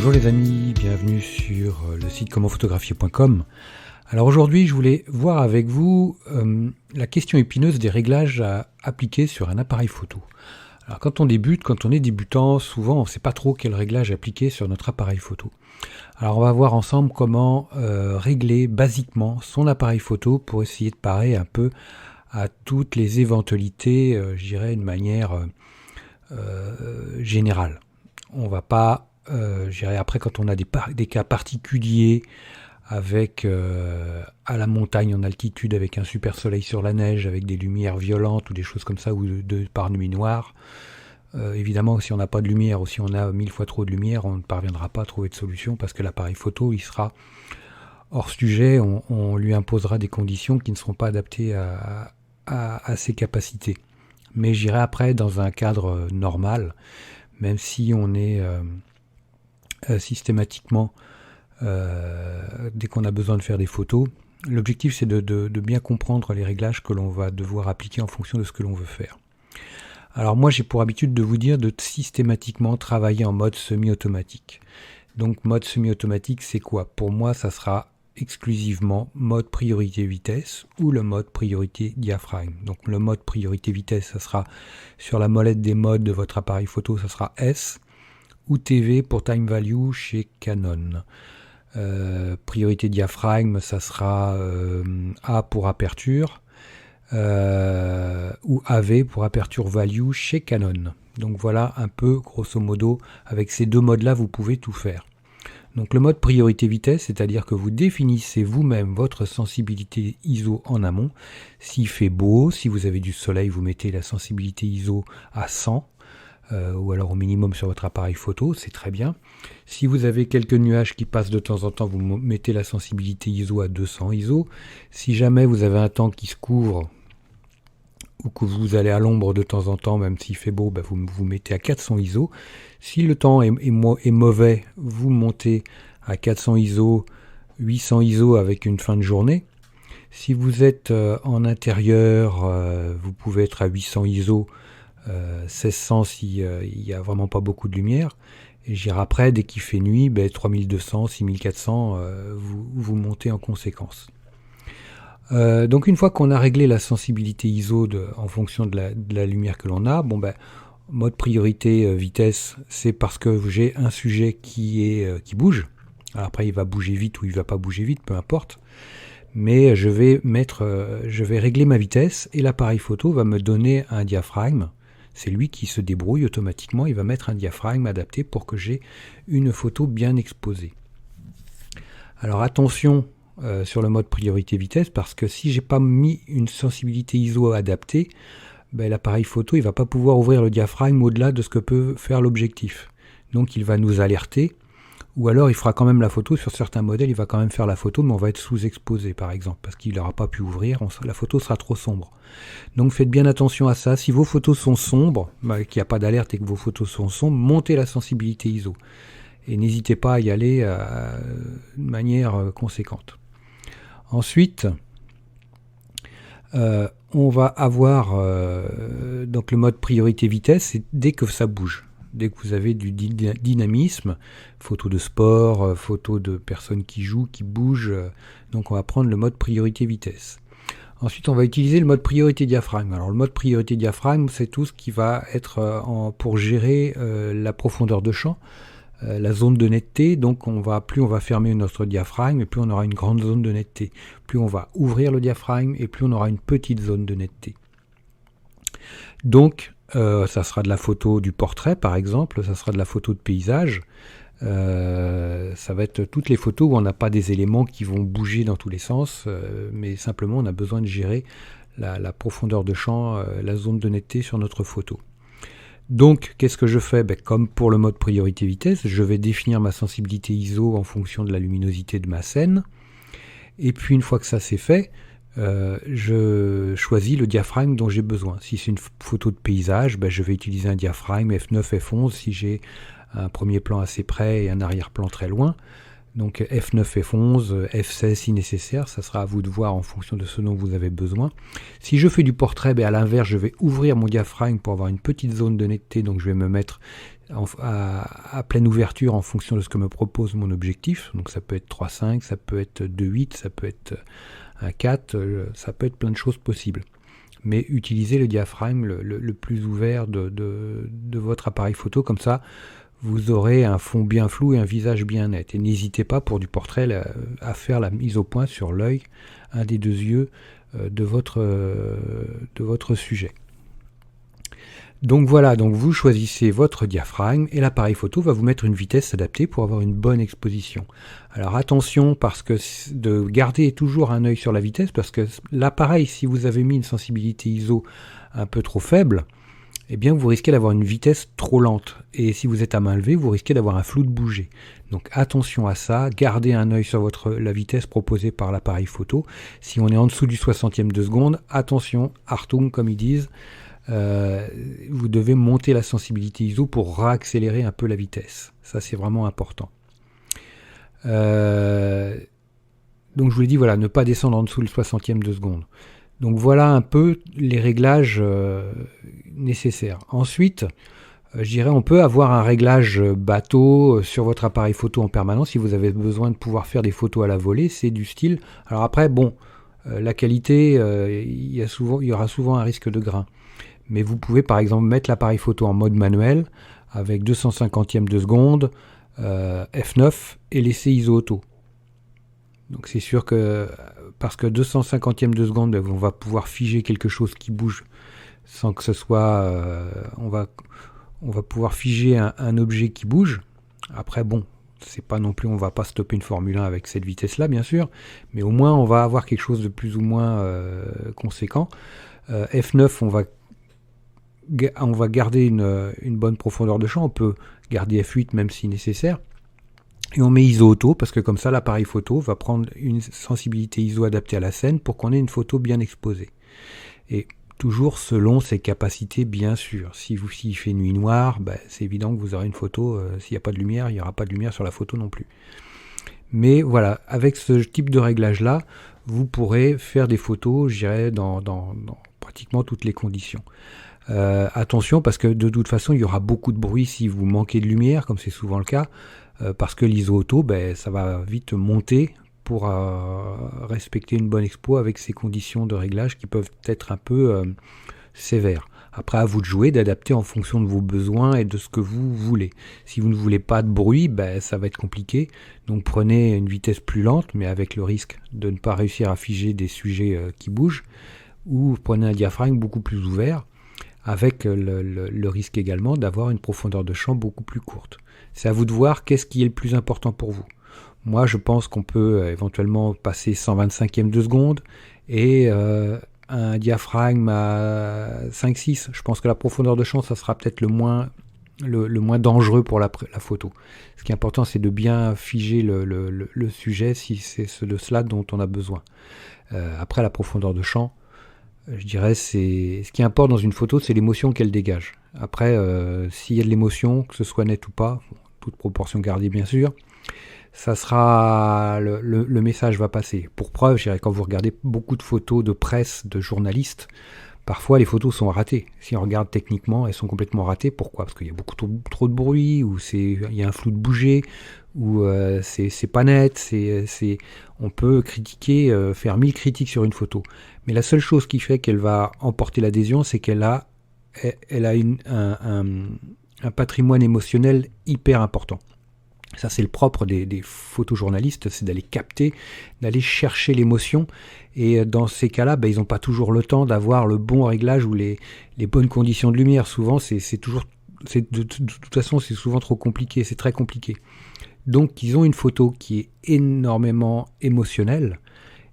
Bonjour les amis, bienvenue sur le site commentphotographier.com. Alors aujourd'hui, je voulais voir avec vous la question épineuse des réglages à appliquer sur un appareil photo. Alors quand on est débutant, souvent on ne sait pas trop quel réglage appliquer sur notre appareil photo. Alors on va voir ensemble comment régler basiquement son appareil photo pour essayer de parer un peu à toutes les éventualités, je dirais de manière générale. On va pas, après quand on a des cas particuliers avec à la montagne en altitude avec un super soleil sur la neige, avec des lumières violentes ou des choses comme ça, ou par nuit noire. Évidemment, si on n'a pas de lumière ou si on a 1000 fois trop de lumière, on ne parviendra pas à trouver de solution parce que l'appareil photo, il sera hors sujet, on lui imposera des conditions qui ne seront pas adaptées à ses capacités. Mais j'irai après dans un cadre normal, même si on est systématiquement, dès qu'on a besoin de faire des photos, l'objectif c'est de bien comprendre les réglages que l'on va devoir appliquer en fonction de ce que l'on veut faire. Alors moi j'ai pour habitude de vous dire de systématiquement travailler en mode semi-automatique. Donc mode semi-automatique c'est quoi? Pour moi ça sera exclusivement mode priorité vitesse ou le mode priorité diaphragme. Donc le mode priorité vitesse ça sera sur la molette des modes de votre appareil photo, ça sera S, ou TV pour time value chez Canon. Priorité diaphragme ça sera A pour aperture, ou AV pour aperture value chez Canon. Donc voilà un peu grosso modo, avec ces deux modes là vous pouvez tout faire. Donc le mode priorité vitesse, c'est-à-dire que vous définissez vous-même votre sensibilité ISO en amont. S'il fait beau, si vous avez du soleil, vous mettez la sensibilité ISO à 100, ou alors au minimum sur votre appareil photo, c'est très bien. Si vous avez quelques nuages qui passent de temps en temps, vous mettez la sensibilité ISO à 200 ISO. Si jamais vous avez un temps qui se couvre, ou que vous allez à l'ombre de temps en temps, même s'il fait beau, vous mettez à 400 ISO. Si le temps est mauvais, vous montez à 400 ISO, 800 ISO avec une fin de journée. Si vous êtes en intérieur, vous pouvez être à 800 ISO, 1600 s'il n'y a vraiment pas beaucoup de lumière. Et j'irai après, dès qu'il fait nuit, 3200, 6400, vous montez en conséquence. Donc une fois qu'on a réglé la sensibilité ISO en fonction de la lumière que l'on a, mode priorité vitesse, c'est parce que j'ai un sujet qui bouge. Alors après il va bouger vite ou il va pas bouger vite, peu importe. Mais je vais régler ma vitesse et l'appareil photo va me donner un diaphragme. C'est lui qui se débrouille automatiquement, il va mettre un diaphragme adapté pour que j'ai une photo bien exposée. Alors attention sur le mode priorité vitesse, parce que si j'ai pas mis une sensibilité ISO adaptée, l'appareil photo il va pas pouvoir ouvrir le diaphragme au-delà de ce que peut faire l'objectif. Donc il va nous alerter, ou alors il fera quand même la photo. Sur certains modèles il va quand même faire la photo, mais on va être sous-exposé par exemple, parce qu'il n'aura pas pu ouvrir, la photo sera trop sombre. Donc faites bien attention à ça. Si vos photos sont sombres, qu'il n'y a pas d'alerte et que vos photos sont sombres, montez la sensibilité ISO. Et n'hésitez pas à y aller de manière conséquente. Ensuite, on va avoir donc le mode priorité vitesse, c'est dès que ça bouge. Dès que vous avez du dynamisme, photos de sport, photos de personnes qui jouent, qui bougent, donc on va prendre le mode priorité vitesse. Ensuite, on va utiliser le mode priorité diaphragme. Alors le mode priorité diaphragme, c'est tout ce qui va être pour gérer la profondeur de champ, la zone de netteté. Donc plus on va fermer notre diaphragme et plus on aura une grande zone de netteté. Plus on va ouvrir le diaphragme et plus on aura une petite zone de netteté. Donc ça sera de la photo du portrait par exemple, ça sera de la photo de paysage, ça va être toutes les photos où on n'a pas des éléments qui vont bouger dans tous les sens, mais simplement on a besoin de gérer la profondeur de champ, la zone de netteté sur notre photo. Donc qu'est-ce que je fais? Comme pour le mode priorité vitesse, je vais définir ma sensibilité ISO en fonction de la luminosité de ma scène, et puis une fois que ça c'est fait, je choisis le diaphragme dont j'ai besoin. Si c'est une photo de paysage, je vais utiliser un diaphragme f9, f11 si j'ai un premier plan assez près et un arrière-plan très loin. Donc F9, F11, F16 si nécessaire, ça sera à vous de voir en fonction de ce dont vous avez besoin. Si je fais du portrait, à l'inverse, je vais ouvrir mon diaphragme pour avoir une petite zone de netteté, donc je vais me mettre à pleine ouverture en fonction de ce que me propose mon objectif. Donc ça peut être 3.5, ça peut être 2.8, ça peut être un 4, ça peut être plein de choses possibles. Mais utilisez le diaphragme le plus ouvert de votre appareil photo, comme ça vous aurez un fond bien flou et un visage bien net. Et n'hésitez pas pour du portrait à faire la mise au point sur l'œil, un des deux yeux de votre sujet. Donc voilà, donc vous choisissez votre diaphragme et l'appareil photo va vous mettre une vitesse adaptée pour avoir une bonne exposition. Alors attention, parce que de garder toujours un œil sur la vitesse, parce que l'appareil, si vous avez mis une sensibilité ISO un peu trop faible, eh bien vous risquez d'avoir une vitesse trop lente. Et si vous êtes à main levée, vous risquez d'avoir un flou de bouger. Donc attention à ça, gardez un œil sur la vitesse proposée par l'appareil photo. Si on est en dessous du 60e de seconde, attention, Achtung comme ils disent, vous devez monter la sensibilité ISO pour réaccélérer un peu la vitesse. Ça c'est vraiment important. Donc je vous l'ai dit, voilà, ne pas descendre en dessous du 60e de seconde. Donc voilà un peu les réglages nécessaires. Ensuite, je dirais, on peut avoir un réglage bateau sur votre appareil photo en permanence si vous avez besoin de pouvoir faire des photos à la volée. C'est du style. Alors après, bon, la qualité, il y aura souvent un risque de grain. Mais vous pouvez par exemple mettre l'appareil photo en mode manuel avec 250e de seconde, f9 et laisser ISO auto. Donc c'est sûr que, parce que 250e de seconde, on va pouvoir figer quelque chose qui bouge sans que ce soit... on va pouvoir figer un objet qui bouge. Après bon, c'est pas non plus, on va pas stopper une Formule 1 avec cette vitesse-là bien sûr, mais au moins on va avoir quelque chose de plus ou moins conséquent. F9, on va garder une bonne profondeur de champ, on peut garder F8 même si nécessaire. Et on met ISO auto parce que comme ça l'appareil photo va prendre une sensibilité ISO adaptée à la scène pour qu'on ait une photo bien exposée. Et toujours selon ses capacités bien sûr. S'il fait nuit noire, c'est évident que vous aurez une photo, s'il n'y a pas de lumière, il n'y aura pas de lumière sur la photo non plus. Mais voilà, avec ce type de réglage là, vous pourrez faire des photos, je dirais, dans pratiquement toutes les conditions. Attention parce que de toute façon il y aura beaucoup de bruit si vous manquez de lumière, comme c'est souvent le cas, parce que l'ISO auto, ça va vite monter pour respecter une bonne expo avec ces conditions de réglage qui peuvent être un peu sévères. Après, à vous de jouer, d'adapter en fonction de vos besoins et de ce que vous voulez. Si vous ne voulez pas de bruit, ça va être compliqué. Donc prenez une vitesse plus lente, mais avec le risque de ne pas réussir à figer des sujets qui bougent, ou prenez un diaphragme beaucoup plus ouvert, avec le risque également d'avoir une profondeur de champ beaucoup plus courte. C'est à vous de voir qu'est-ce qui est le plus important pour vous. Moi, je pense qu'on peut éventuellement passer 125e de seconde et un diaphragme à 5-6. Je pense que la profondeur de champ, ça sera peut-être le moins dangereux pour la photo. Ce qui est important, c'est de bien figer le sujet si c'est de cela dont on a besoin. Après, la profondeur de champ, je dirais, ce qui importe dans une photo, c'est l'émotion qu'elle dégage. Après, s'il y a de l'émotion, que ce soit net ou pas, toute proportion gardée bien sûr, ça sera le message va passer. Pour preuve, je dirais, quand vous regardez beaucoup de photos de presse, de journalistes, parfois les photos sont ratées. Si on regarde techniquement, elles sont complètement ratées. Pourquoi ? Parce qu'il y a beaucoup trop de bruit, ou il y a un flou de bouger, ou c'est pas net. On peut critiquer, faire 1000 critiques sur une photo. Mais la seule chose qui fait qu'elle va emporter l'adhésion, c'est qu'elle a un patrimoine émotionnel hyper important. Ça, c'est le propre des photojournalistes, c'est d'aller capter, d'aller chercher l'émotion. Et dans ces cas-là, ils n'ont pas toujours le temps d'avoir le bon réglage ou les bonnes conditions de lumière. Souvent, de toute façon, c'est souvent trop compliqué, c'est très compliqué. Donc, ils ont une photo qui est énormément émotionnelle.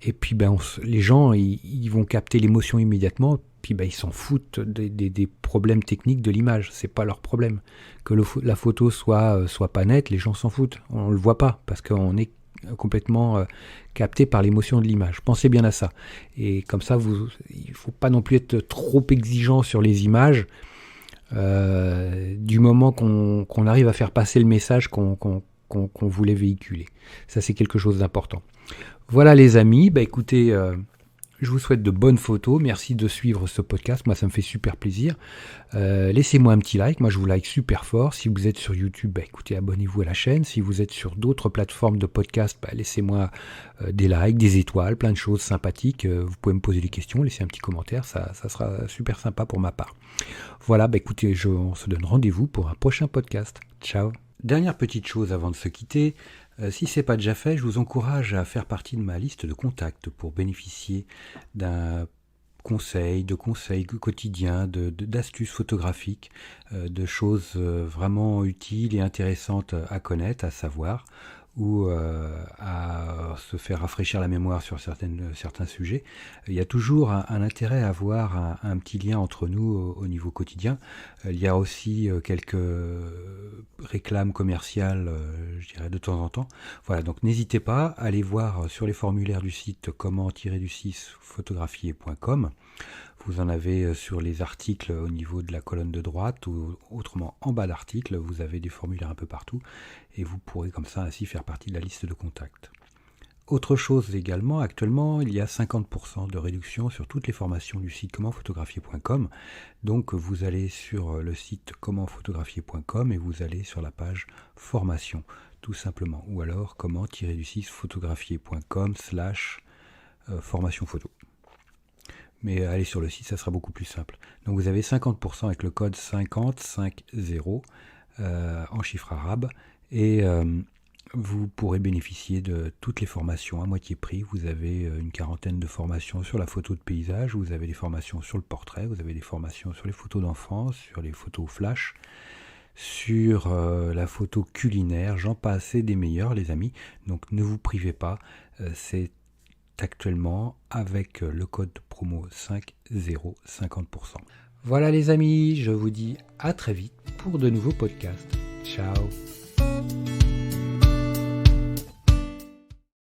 Et puis, les gens, ils vont capter l'émotion immédiatement. Puis, ils s'en foutent des problèmes techniques de l'image. C'est pas leur problème. Que la photo soit pas nette, les gens s'en foutent. On le voit pas parce qu'on est complètement capté par l'émotion de l'image. Pensez bien à ça. Et comme ça, il faut pas non plus être trop exigeant sur les images. Du moment qu'on arrive à faire passer le message qu'on voulait véhiculer. Ça, c'est quelque chose d'important. Voilà les amis, écoutez, Je vous souhaite de bonnes photos. Merci de suivre ce podcast. Moi, ça me fait super plaisir. Laissez-moi un petit like. Moi, je vous like super fort. Si vous êtes sur YouTube, écoutez, abonnez-vous à la chaîne. Si vous êtes sur d'autres plateformes de podcast, laissez-moi des likes, des étoiles, plein de choses sympathiques. Vous pouvez me poser des questions, laisser un petit commentaire. Ça sera super sympa pour ma part. Voilà, écoutez, on se donne rendez-vous pour un prochain podcast. Ciao. Dernière petite chose avant de se quitter. Si ce n'est pas déjà fait, je vous encourage à faire partie de ma liste de contacts pour bénéficier de conseils quotidiens, d'astuces photographiques, de choses vraiment utiles et intéressantes à connaître, à savoir, ou à se faire rafraîchir la mémoire sur certains sujets. Il y a toujours un intérêt à avoir un petit lien entre nous au niveau quotidien. Il y a aussi quelques réclames commerciales, je dirais, de temps en temps. Voilà, donc n'hésitez pas à aller voir sur les formulaires du site comment-photographier.com. Vous en avez sur les articles au niveau de la colonne de droite ou autrement en bas d'article, vous avez des formulaires un peu partout et vous pourrez comme ça ainsi faire partie de la liste de contacts. Autre chose également, actuellement, il y a 50% de réduction sur toutes les formations du site commentphotographier.com. Donc vous allez sur le site commentphotographier.com et vous allez sur la page formation, tout simplement. Ou alors comment-photographier.com/formation photo. Mais allez sur le site, ça sera beaucoup plus simple. Donc vous avez 50% avec le code 5050 en chiffre arabe et vous pourrez bénéficier de toutes les formations à moitié prix. Vous avez une quarantaine de formations sur la photo de paysage, vous avez des formations sur le portrait, vous avez des formations sur les photos d'enfance, sur les photos flash, sur la photo culinaire, j'en passe et des meilleurs les amis. Donc ne vous privez pas, c'est actuellement avec le code promo 50 50%. Voilà les amis, je vous dis à très vite pour de nouveaux podcasts. Ciao.